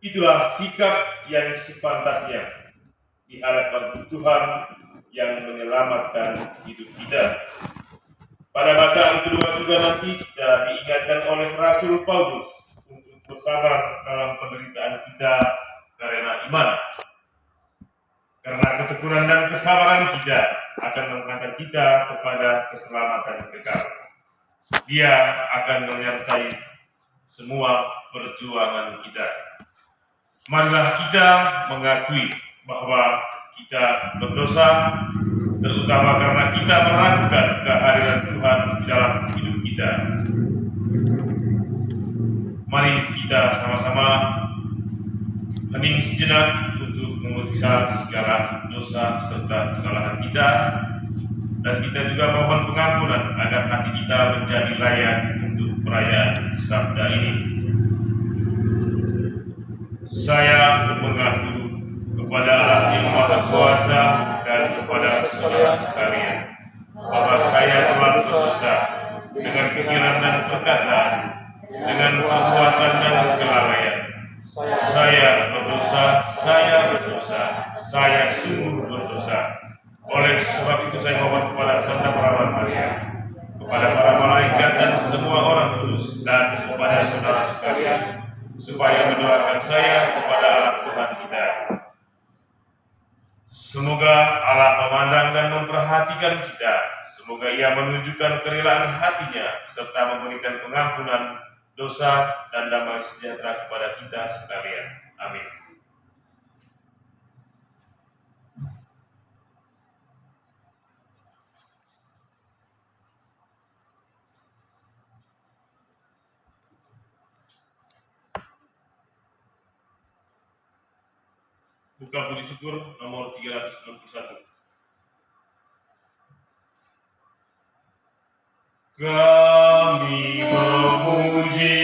Itulah sikap yang sepantasnya di hadapan Tuhan yang menyelamatkan hidup kita. Pada bacaan kedua juga nanti kita diingatkan oleh Rasul Paulus untuk bersabar dalam penderitaan kita karena iman. Karena ketekunan dan kesabaran kita akan mengantar kita kepada keselamatan kekal. Dia akan menyertai semua perjuangan kita. Marilah kita mengakui bahwa kita berdosa, terutama karena kita meragukan kehadiran Tuhan di dalam hidup kita. Mari kita sama-sama hening sejenak untuk memeriksa segala dosa serta kesalahan kita, dan kita juga mohon pengampunan agar hati kita menjadi layak untuk perayaan sabda ini. Saya mengaku kepada Allah yang Maha Kuasa dan kepada saudara sekalian bahwa saya telah berdosa dengan pikiran dan perkataan, dengan perbuatan dan kelalaian. Saya berdosa, saya sungguh berdosa. Oleh sebab itu saya mohon kepada Santa Perawat Maria, kepada para malaikat dan semua orang kudus, dan kepada saudara sekalian, supaya mendoakan saya kepada Allah Tuhan kita. Semoga Allah memandang dan memperhatikan kita. Semoga Ia menunjukkan kerelaan hatinya serta memberikan pengampunan dosa dan damai sejahtera kepada kita sekalian. Amin. Buka puji syukur nomor 361. Kami memuji,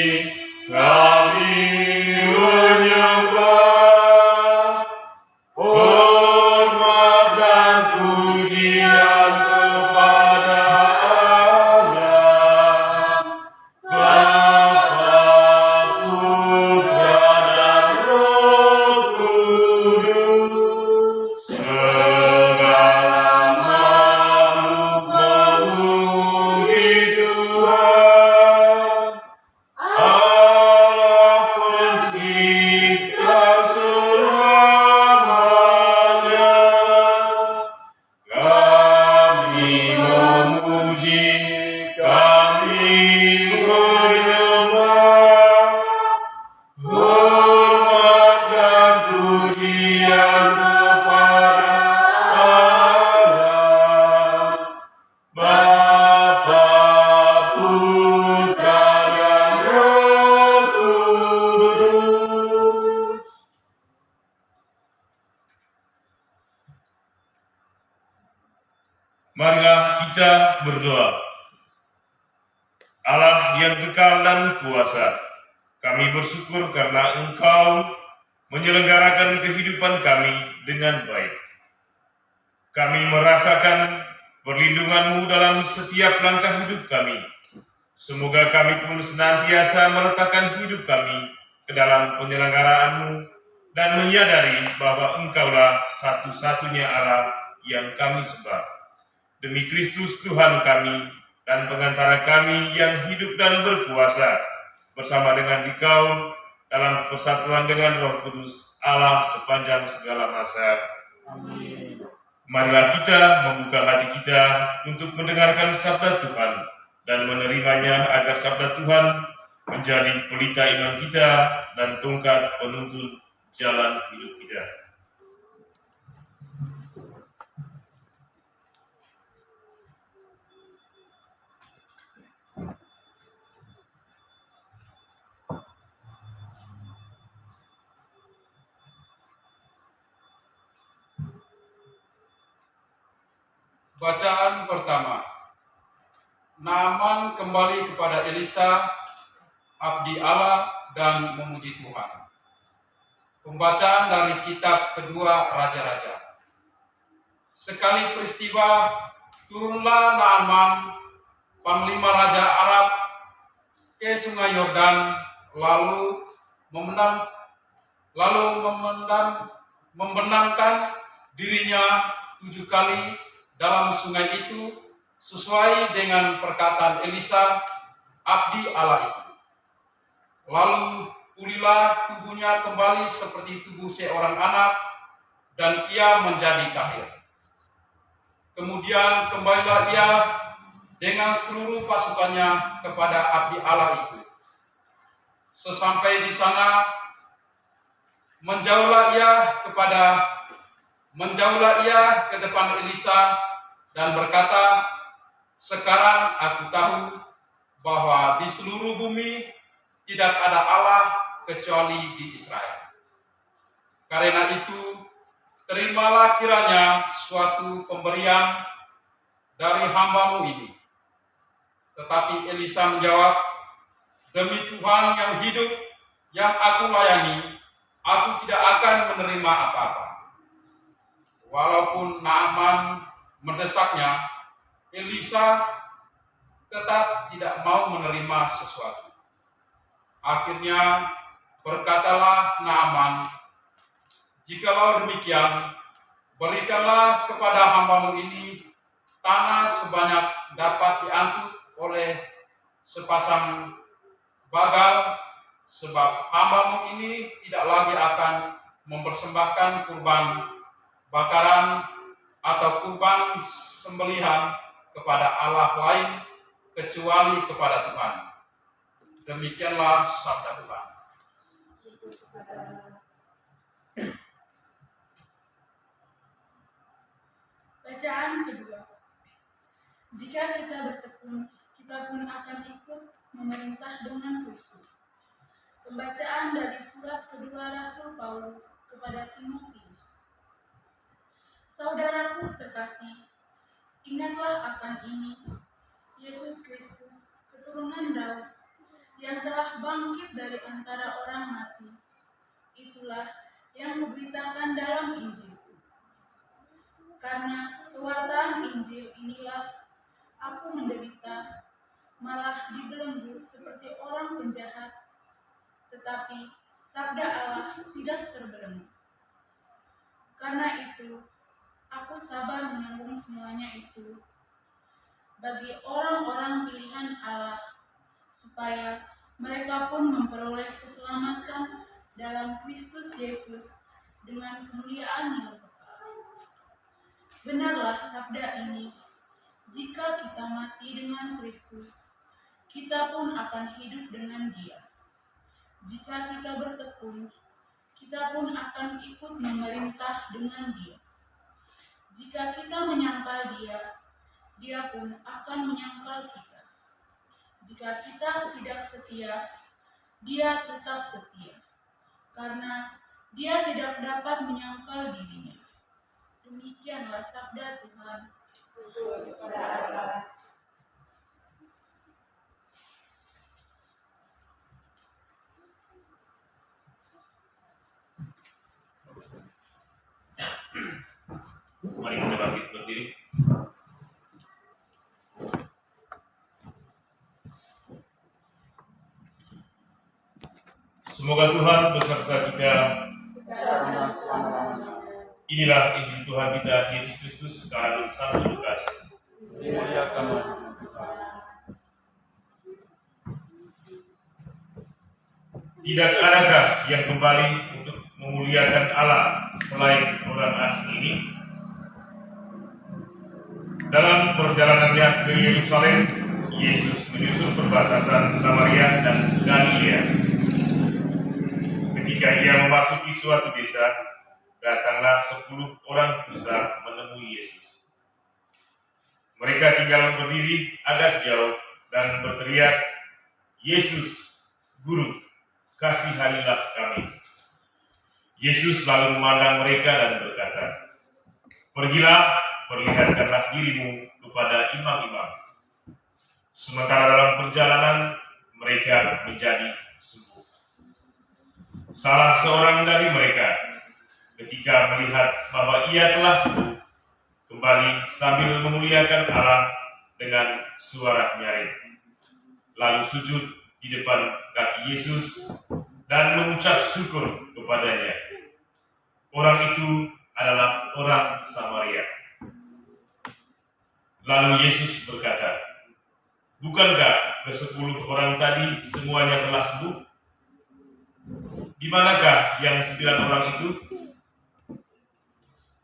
kami menyembah, hormat dan pujian kepada Allah, Bapa, Putra, dan Roh Kudus. Segala makhluk memuji Tuhan, Allah pencipta selamanya. Kami memuji, kami menyembah, hormat dan pujian kepada Allah, Bapa, Putra, dan Roh Kudus. Marilah kita berdoa. Allah yang kekal dan kuasa, kami bersyukur karena Engkau menyelenggarakan kehidupan kami dengan baik. Kami merasakan perlindungan-Mu dalam setiap langkah hidup kami. Semoga kami pun senantiasa meletakkan hidup kami ke dalam penyelenggaraan-Mu dan menyadari bahwa Engkaulah satu-satunya Allah yang kami sembah. Demi Kristus Tuhan kami dan pengantara kami yang hidup dan berkuasa bersama dengan Dikau dalam persatuan dengan Roh Kudus Allah sepanjang segala masa. Amin. Marilah kita membuka hati kita untuk mendengarkan sabda Tuhan dan menerimanya agar sabda Tuhan menjadi pelita iman kita dan tongkat penuntun jalan hidup kita. Bacaan pertama. Naaman kembali kepada Elisa, abdi Allah, dan memuji Tuhan. Pembacaan dari kitab kedua Raja-Raja. Sekali peristiwa, turunlah Naaman, panglima Raja Arab, ke sungai Yordan, lalu lalu membenamkan dirinya 7 kali dalam sungai itu sesuai dengan perkataan Elisa, abdi Allah itu. Lalu pulihlah tubuhnya kembali seperti tubuh seorang anak, dan ia menjadi tahir. Kemudian kembalilah ia dengan seluruh pasukannya kepada abdi Allah itu. Sesampai di sana, menjauhlah ia ke depan Elisa dan berkata, "Sekarang aku tahu bahwa di seluruh bumi tidak ada Allah kecuali di Israel. Karena itu, terimalah kiranya suatu pemberian dari hamba-Mu ini." Tetapi Elisa menjawab, "Demi Tuhan yang hidup yang aku layani, aku tidak akan menerima apa-apa." Walaupun Naaman mendesaknya, Elisa tetap tidak mau menerima sesuatu. Akhirnya berkatalah Naaman, "Jikalau demikian, berikanlah kepada hamba-Mu ini tanah sebanyak dapat diangkut oleh sepasang bagal, sebab hamba-Mu ini tidak lagi akan mempersembahkan kurban bakaran atau kurban sembelihan kepada Allah lain kecuali kepada Tuhan." Demikianlah sabda Tuhan. Bacaan kedua. Jika kita bertekun, kita pun akan ikut memerintah dengan Kristus. Pembacaan dari surat kedua Rasul Paulus kepada Timotius. Saudaraku terkasih, ingatlah akan ini: Yesus Kristus, keturunan Daud, yang telah bangkit dari antara orang mati, itulah yang kuberitakan dalam Injil. Karena kewartaan Injil inilah aku menderita, malah dibelenggu seperti orang penjahat, tetapi sabda Allah tidak terbelenggu. Karena itu, aku sabar menanggung semuanya itu bagi orang-orang pilihan Allah, supaya mereka pun memperoleh keselamatan dalam Kristus Yesus dengan kemuliaan yang kekal. Benarlah sabda ini: jika kita mati dengan Kristus, kita pun akan hidup dengan Dia. Jika kita bertekun, kita pun akan ikut memerintah dengan Dia. Jika kita menyangkal Dia, Dia pun akan menyangkal kita. Jika kita tidak setia, Dia tetap setia, karena Dia tidak dapat menyangkal dirinya. Demikianlah sabda Tuhan. Mari kita bangkit berdiri. Semoga Tuhan beserta kita. Inilah Injil Tuhan kita Yesus Kristus menurut Santo Lukas. Tidak adakah yang kembali untuk memuliakan Allah selain orang asing ini? Dalam perjalanannya ke Yerusalem, Yesus menyusul perbatasan Samaria dan Galilea. Ketika ia memasuki suatu desa, datanglah 10 orang kusta menemui Yesus. Mereka tinggal berdiri agak jauh dan berteriak, "Yesus, Guru, kasihanilah kami." Yesus lalu memandang mereka dan berkata, "Pergilah, perlihatkanlah dirimu kepada imam-imam." Sementara dalam perjalanan, mereka menjadi sembuh. Salah seorang dari mereka, ketika melihat bahwa ia telah sembuh, kembali sambil memuliakan Allah dengan suara nyaring, lalu sujud di depan kaki Yesus dan mengucap syukur kepada kepadanya. Orang itu adalah orang Samaria. Lalu Yesus berkata, "Bukankah ke-10 orang tadi semuanya telah sembuh? Di manakah yang 9 orang itu?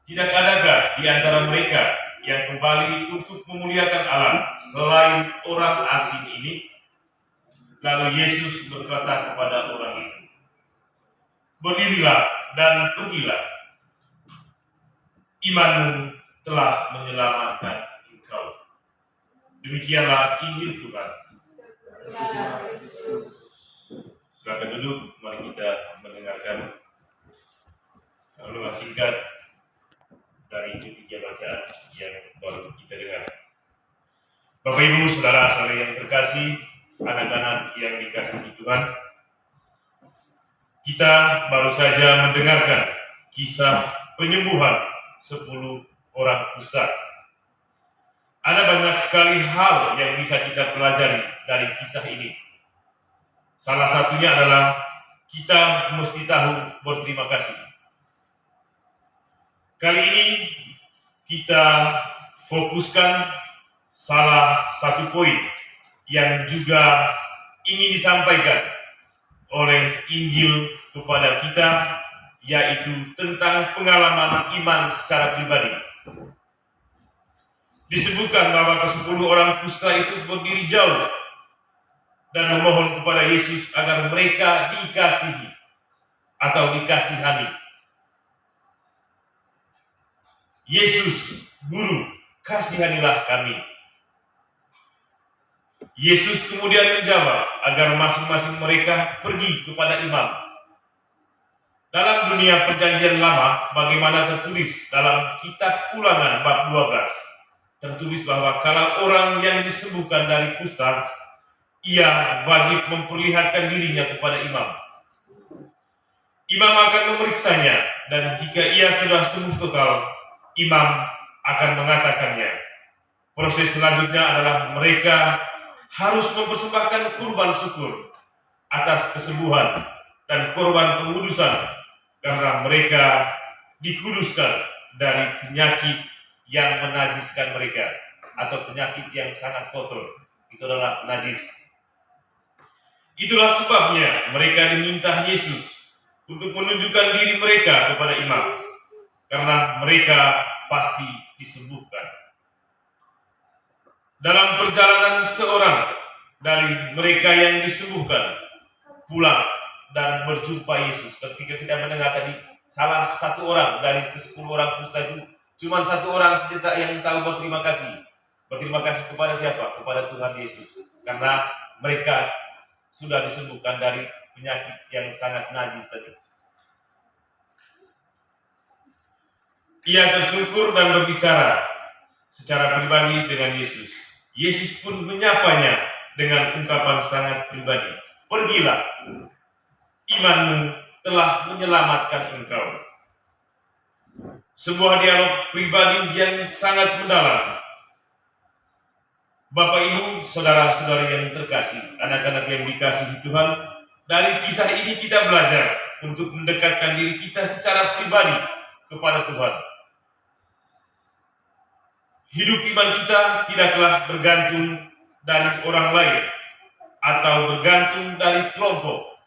Tidak adakah di antara mereka yang kembali untuk memuliakan Allah selain orang asing ini?" Lalu Yesus berkata kepada orang itu, "Berdirilah dan pergilah. Imanmu telah menyelamatkan engkau." Demikianlah Injil Tuhan. Silakan duduk, mari kita mendengarkan renungan singkat dari ketiga bacaan yang baru kita dengar. Bapak Ibu, saudara-saudari yang terkasih, anak-anak yang dikasihi Tuhan, kita baru saja mendengarkan kisah penyembuhan 10 orang kusta. Ada banyak sekali hal yang bisa kita pelajari dari kisah ini. Salah satunya adalah kita mesti tahu berterima kasih. Kali ini kita fokuskan salah satu poin yang juga ingin disampaikan oleh Injil kepada kita, yaitu tentang pengalaman iman secara pribadi. Disebutkan bahwa ke-10 orang kusta itu berdiri jauh dan memohon kepada Yesus agar mereka dikasihi atau dikasihani. "Yesus, Guru, kasihanilah kami." Yesus kemudian menjawab agar masing-masing mereka pergi kepada imam. Dalam dunia Perjanjian Lama, bagaimana tertulis dalam kitab Ulangan bab 12, tertulis bahwa kalau orang yang disembuhkan dari kusta, ia wajib memperlihatkan dirinya kepada imam. Imam akan memeriksanya, dan jika ia sudah sembuh total, imam akan mengatakannya. Proses selanjutnya adalah mereka harus mempersembahkan kurban syukur atas kesembuhan dan korban pengudusan, karena mereka dikuduskan dari penyakit yang menajiskan mereka, atau penyakit yang sangat kotor. Itu adalah najis. Itulah sebabnya mereka diminta Yesus untuk menunjukkan diri mereka kepada imam, karena mereka pasti disembuhkan. Dalam perjalanan seorang dari mereka yang disembuhkan pulang dan berjumpa Yesus. Ketika kita mendengar tadi, salah satu orang dari ke-10 orang kusta itu, cuma satu orang saja yang tahu berterima kasih. Berterima kasih kepada siapa? Kepada Tuhan Yesus. Karena mereka sudah disembuhkan dari penyakit yang sangat najis tadi. Ia tersyukur dan berbicara secara pribadi dengan Yesus. Yesus pun menyapanya dengan ungkapan sangat pribadi. "Pergilah, imanmu telah menyelamatkan engkau." Sebuah dialog pribadi yang sangat mendalam. Bapak, Ibu, saudara-saudari yang terkasih, anak-anak yang dikasihi Tuhan, dari kisah ini kita belajar untuk mendekatkan diri kita secara pribadi kepada Tuhan. Hidup iman kita tidaklah bergantung dari orang lain atau bergantung dari kelompok.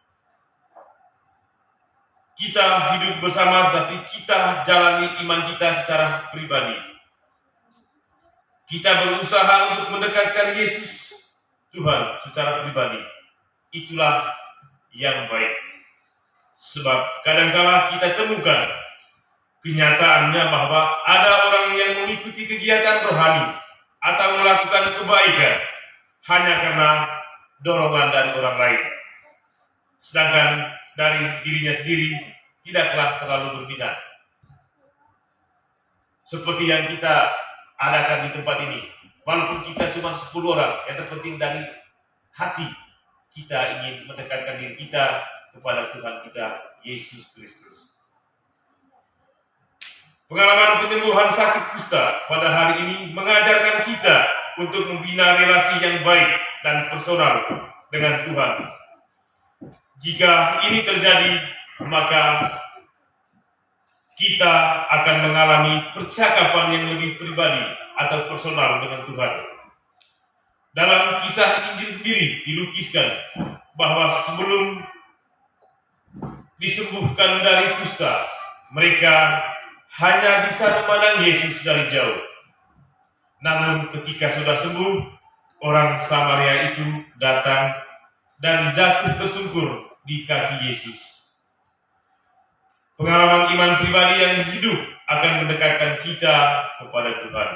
Kita hidup bersama, tapi kita jalani iman kita secara pribadi. Kita berusaha untuk mendekatkan Yesus Tuhan secara pribadi. Itulah yang baik. Sebab kadang-kala kita temukan kenyataannya bahwa ada orang yang mengikuti kegiatan rohani atau melakukan kebaikan hanya karena dorongan dari orang lain, sedangkan dari dirinya sendiri tidaklah terlalu berminat. Seperti yang kita adakan di tempat ini, walaupun kita cuma 10 orang, yang terpenting dari hati kita ingin mendekatkan diri kita kepada Tuhan kita Yesus Kristus. Pengalaman penyembuhan sakit kusta pada hari ini mengajarkan kita untuk membina relasi yang baik dan personal dengan Tuhan. Jika ini terjadi, maka kita akan mengalami percakapan yang lebih pribadi atau personal dengan Tuhan. Dalam kisah Injil sendiri dilukiskan bahwa sebelum disembuhkan dari kusta, mereka hanya bisa memandang Yesus dari jauh. Namun ketika sudah sembuh, orang Samaria itu datang dan jatuh tersungkur di kaki Yesus. Pengalaman iman pribadi yang hidup akan mendekatkan kita kepada Tuhan.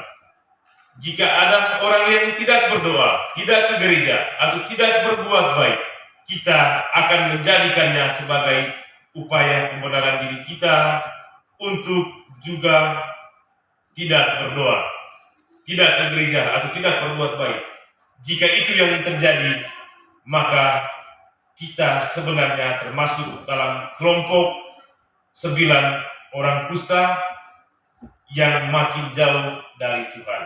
Jika ada orang yang tidak berdoa, tidak ke gereja, atau tidak berbuat baik, kita akan menjadikannya sebagai upaya pembenaran diri kita untuk juga tidak berdoa, tidak ke gereja, atau tidak berbuat baik. Jika itu yang terjadi, maka kita sebenarnya termasuk dalam kelompok 9 orang kusta yang makin jauh dari Tuhan.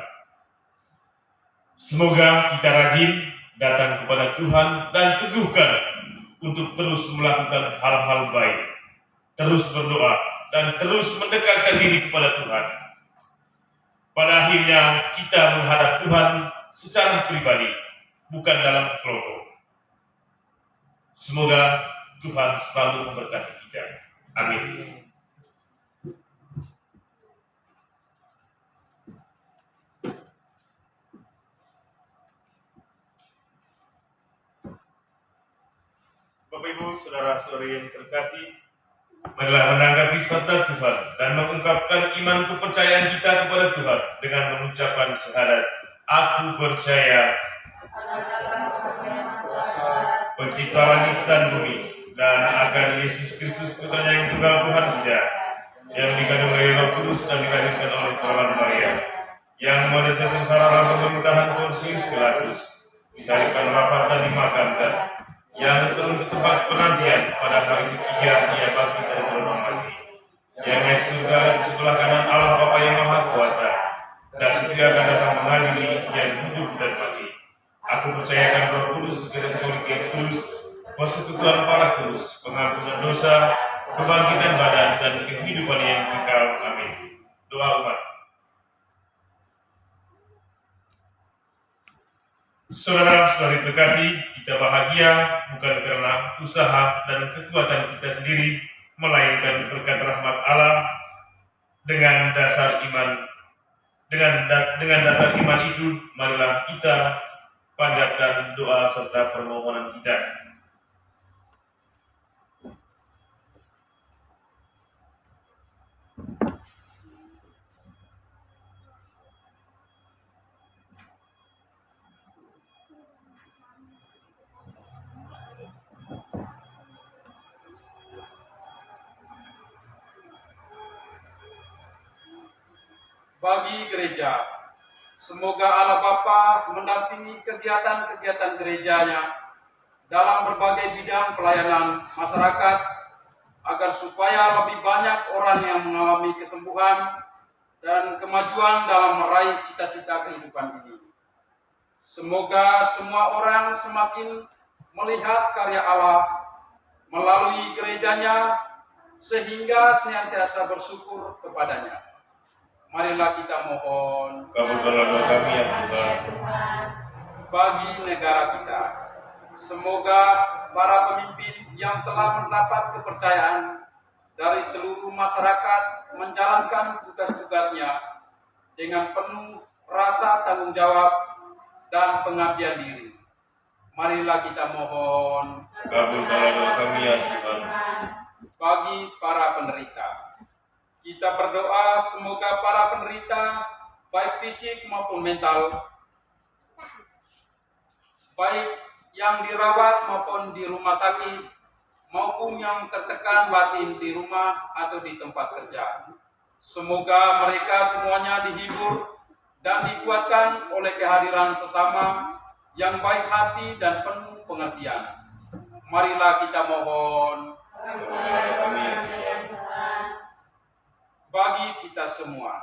Semoga kita rajin datang kepada Tuhan dan teguhkan untuk terus melakukan hal-hal baik, terus berdoa, dan terus mendekatkan diri kepada Tuhan. Pada akhirnya kita menghadap Tuhan secara pribadi, bukan dalam kelompok. Semoga Tuhan selalu memberkati kita. Amin. Bapak Ibu, saudara-saudari yang terkasih, marilah menanggapi sabda Tuhan dan mengungkapkan iman kepercayaan kita kepada Tuhan dengan mengucapkan syahadat. Aku percaya Pencipta langit dan bumi, dan akan Yesus Kristus putranya yang tunggal Tuhan kita, yang dikandung dari Roh Kudus dan dilahirkan oleh Tuhan Maria, yang menderita sengsara dalam pemerintahan Pontius Pilatus, disalibkan, wafat dan dimakamkan, yang turun ke tempat penantian pada hari ketiga ia bangkit dari orang mati, yang naik surga di sebelah kanan Allah Bapa yang Maha Kuasa, dan segera akan datang mengadili yang hidup dan mati. Aku percayakan Roh Kudus, Gereja Katolik yang kudus, persekutuan para kudus, pengampunan dosa, kebangkitan badan, dan kehidupan yang kekal. Amin. Doa umat. Saudara-saudari terkasih, kita bahagia bukan karena usaha dan kekuatan kita sendiri, melainkan berkat rahmat Allah. Dengan dasar iman itu, marilah kita panjatkan doa serta permohonan kita. Bagi gereja, semoga Allah Bapa mendampingi kegiatan-kegiatan gerejanya dalam berbagai bidang pelayanan masyarakat, agar supaya lebih banyak orang yang mengalami kesembuhan dan kemajuan dalam meraih cita-cita kehidupan ini. Semoga semua orang semakin melihat karya Allah melalui gerejanya, sehingga senantiasa bersyukur kepadanya. Marilah kita mohon, Kabulkanlah doa kami ya Tuhan. bagi negara kita. Semoga para pemimpin yang telah mendapat kepercayaan dari seluruh masyarakat menjalankan tugas-tugasnya dengan penuh rasa tanggung jawab dan pengabdian diri. Marilah kita mohon, Kabulkanlah doa kami ya Tuhan. bagi para penderita. Kita berdoa semoga para penderita, baik fisik maupun mental, baik yang dirawat maupun di rumah sakit, maupun yang tertekan batin di rumah atau di tempat kerja, semoga mereka semuanya dihibur dan dikuatkan oleh kehadiran sesama yang baik hati dan penuh pengertian. Marilah kita mohon, bagi kita semua.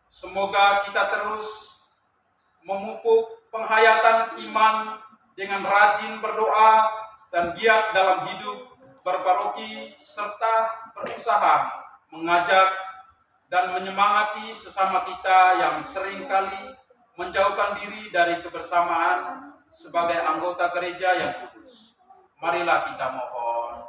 Semoga kita terus memupuk penghayatan iman dengan rajin berdoa dan giat dalam hidup, berparoki, serta berusaha mengajak dan menyemangati sesama kita yang seringkali menjauhkan diri dari kebersamaan sebagai anggota gereja yang kudus. Marilah kita mohon.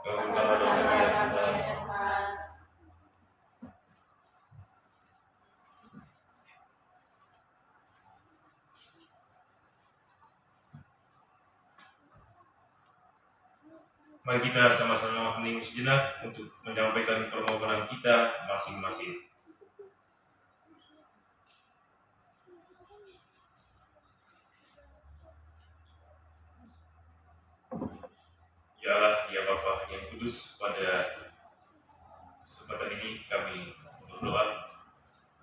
Mari kita sama-sama hening sejenak untuk menyampaikan permohonan kita masing-masing. Ya Allah, ya Bapa yang kudus, pada kesempatan ini kami berdoa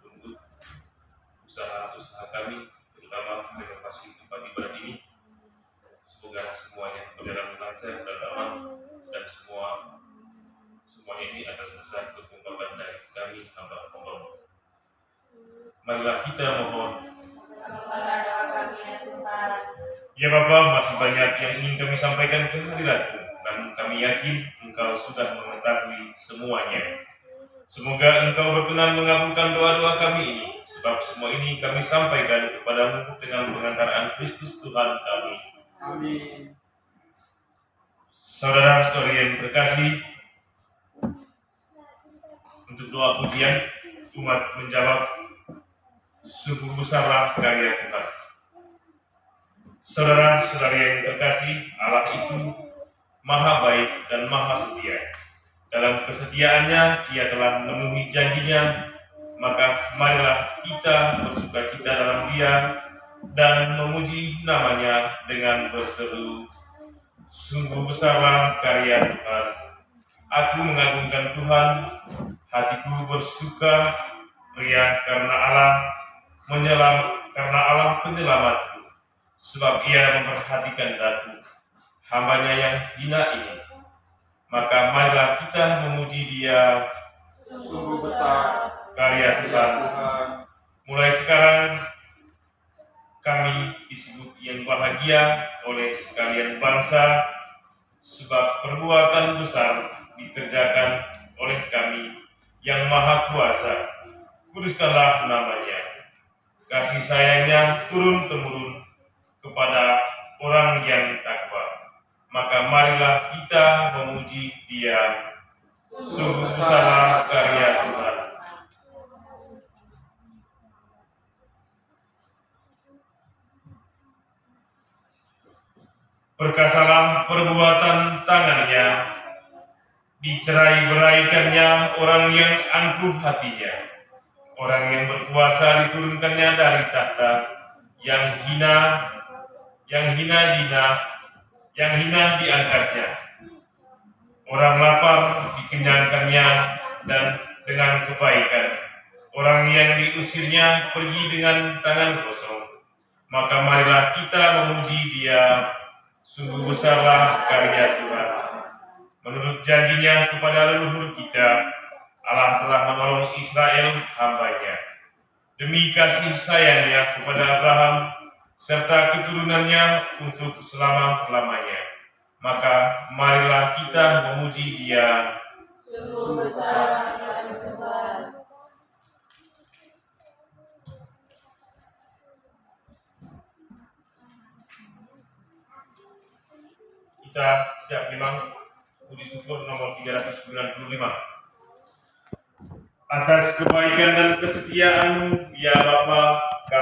untuk usaha-usaha kami, terutama renovasi tempat ibadah ini. Semoga semuanya berjalan lancar dan aman, dan semuanya ini atas dasar kekompakan dari kami hamba-hamba. Marilah kita mohon. Ya Bapa, masih banyak yang ingin kami sampaikan ke hadirat-Mu, namun kami yakin Engkau sudah mengetahui semuanya. Semoga Engkau berkenan mengabulkan doa-doa kami ini, sebab semua ini kami sampaikan kepadamu dengan pengantaraan Kristus Tuhan kami. Amin. Saudara-saudari yang terkasih, untuk doa pujian, umat menjawab, sungguh besarlah karya Tuhan. Saudara-saudari yang terkasih, Allah itu maha baik dan maha setia. Dalam kesetiaannya, Ia telah memenuhi janjinya, maka marilah kita bersukacita dalam Dia dan memuji namanya dengan berseru, sungguh besarlah karya Tuhan. Aku mengagungkan Tuhan, hatiku bersuka ria karena Allah penyelamatku, sebab Ia memperhatikan aku, hambanya yang hina ini. Maka marilah kita memuji Dia, Sungguh besar karya Tuhan. Mulai sekarang kami disebut yang bahagia oleh sekalian bangsa, sebab perbuatan besar dikerjakan oleh kami yang maha kuasa. Kuduskanlah namanya. Kasih sayangnya turun-temurun kepada orang yang takwa. Maka marilah kita memuji Dia. Sungguh besarlah karya Tuhan. Perkasalah perbuatan tangannya, dicerai-beraikannya orang yang angkuh hatinya, orang yang berkuasa diturunkannya dari tahta, yang hina diangkatnya. Orang lapar dikenyangkannya dan dengan kebaikan, orang yang diusirnya pergi dengan tangan kosong. Maka marilah kita memuji Dia. Sungguh besarlah karya Tuhan. Menurut janjinya kepada leluhur kita, Allah telah menolong Israel hambanya. Demi kasih sayangnya kepada Abraham serta keturunannya untuk selama-lamanya. Maka marilah kita memuji Dia. Sungguh besar karya Tuhan. Kita siap memang puji syukur nomor 395. Atas kebaikan dan kesetiaan-Mu, ya Bapa,